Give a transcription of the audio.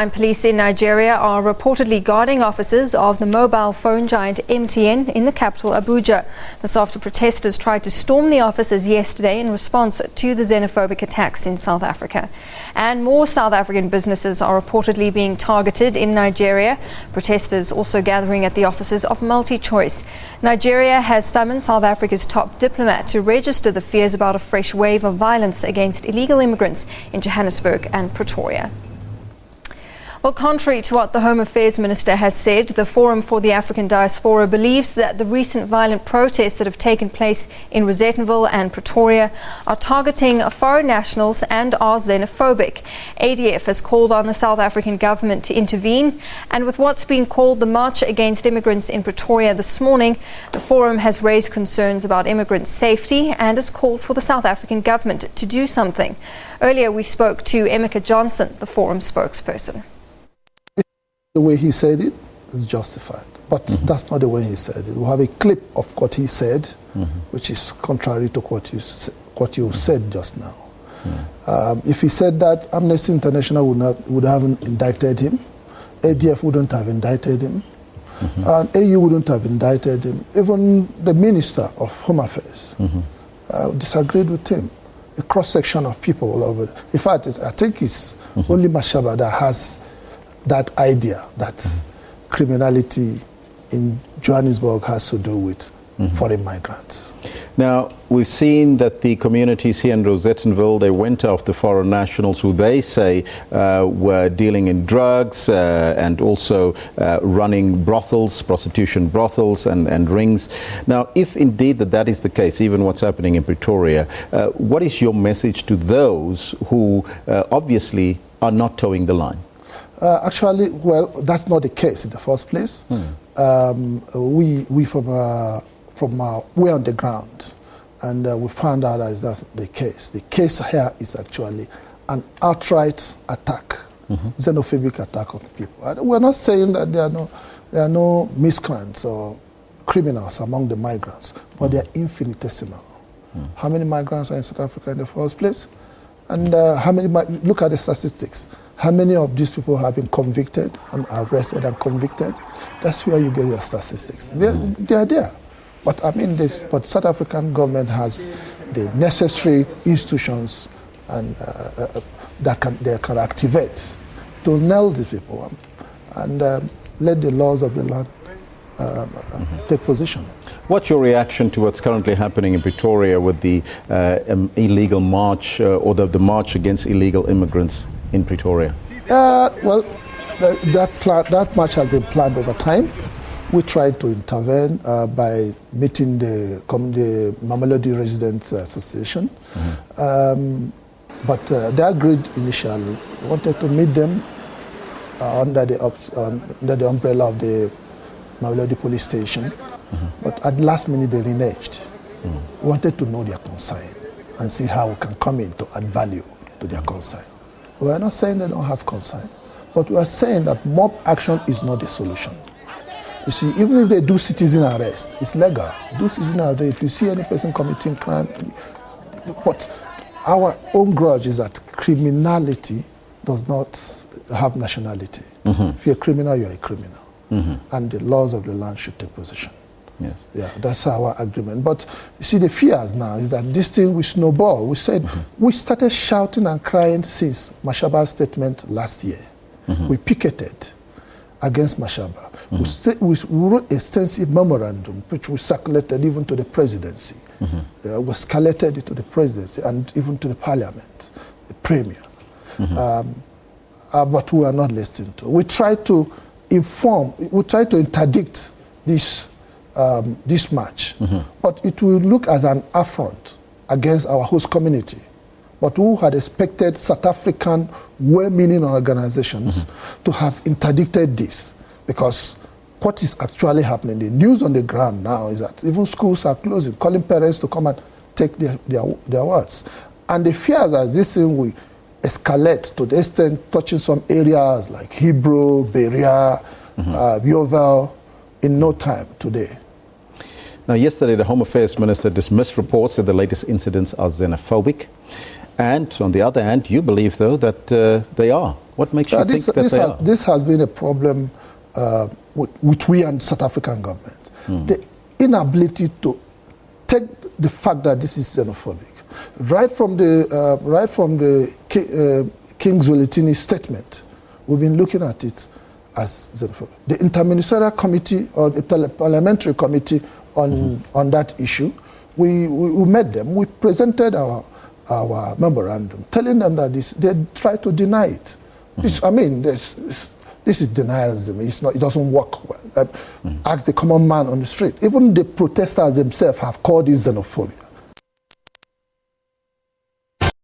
And police in Nigeria are reportedly guarding offices of the mobile phone giant MTN in the capital Abuja. This after protesters tried to storm the offices yesterday in response to the xenophobic attacks in South Africa. And more South African businesses are reportedly being targeted in Nigeria. Protesters also gathering at the offices of Multichoice. Nigeria has summoned South Africa's top diplomat to register the fears about a fresh wave of violence against illegal immigrants in Johannesburg and Pretoria. Well, contrary to what the Home Affairs Minister has said, the Forum for the African Diaspora believes that the recent violent protests that have taken place in Rosettenville and Pretoria are targeting foreign nationals and are xenophobic. ADF has called on the South African government to intervene, and with what's been called the March Against Immigrants in Pretoria this morning, the Forum has raised concerns about immigrant safety and has called for the South African government to do something. Earlier, we spoke to Emeka Johnson, the Forum spokesperson. The way he said it is justified, but that's not the way he said it. We have a clip of what he said, which is contrary to what you said just now. If he said that, Amnesty International would have indicted him, ADF wouldn't have indicted him, and AU wouldn't have indicted him. Even the Minister of Home Affairs disagreed with him. A cross-section of people all over. In fact, I think it's only Mashaba that has that idea that criminality in Johannesburg has to do with foreign migrants. Now, we've seen that the communities here in Rosettenville, they went after foreign nationals who they say were dealing in drugs and also running brothels, prostitution brothels and rings. Now, if indeed that is the case, even what's happening in Pretoria, what is your message to those who obviously are not towing the line? Actually, well, that's not the case in the first place. We're on the ground, and we found out that that's the case. The case here is actually an outright attack, xenophobic attack on people. And we're not saying that there are no miscreants or criminals among the migrants, but they're infinitesimal. How many migrants are in South Africa in the first place? And look at the statistics. How many of these people have been convicted and arrested and convicted? That's where you get your statistics. They are there. But I mean, but South African government has the necessary institutions and they can activate to nail these people and let the laws of the land take position. What's your reaction to what's currently happening in Pretoria with the illegal march or the march against illegal immigrants in Pretoria? Well, that march has been planned over time. We tried to intervene by meeting the Mamelodi Residents Association, but they agreed initially. We wanted to meet them under the umbrella of the Mamelodi police station. But at the last minute they reneged. We wanted to know their concern and see how we can come in to add value to their concern. We are not saying they don't have concern, but we are saying that mob action is not the solution. You see, even if they do citizen arrest, it's legal. Do citizen arrest. If you see any person committing crime, but our own grudge is that criminality does not have nationality. If you're a criminal, you're a criminal. And the laws of the land should take position. Yes. Yeah, that's our agreement. But you see, the fears now is that this thing will snowball. We said we started shouting and crying since Mashaba's statement last year. We picketed against Mashaba. We wrote extensive memorandum which we circulated even to the presidency. We escalated it to the presidency and even to the parliament, the premier. But we are not listening to. We try to inform. We try to interdict this match, but it will look as an affront against our host community. But who had expected South African well-meaning organizations to have interdicted this? Because what is actually happening, the news on the ground now is that even schools are closing, calling parents to come and take their words. And the fears that this thing will escalate to the extent touching some areas like Hebrew, Berea, Yeovil, in no time today. Now, yesterday, the Home Affairs Minister dismissed reports that the latest incidents are xenophobic. And on the other hand, you believe, though, that they are What makes you think that they are? This has been a problem with we and South African government. The inability to take the fact that this is xenophobic. Right from the King's Willetini statement, we've been looking at it as xenophobic. The Interministerial Committee or the Parliamentary Committee on that issue, we met them. We presented our memorandum, telling them that they try to deny it. This is denialism. It doesn't work well. Ask the common man on the street. Even the protesters themselves have called it xenophobia.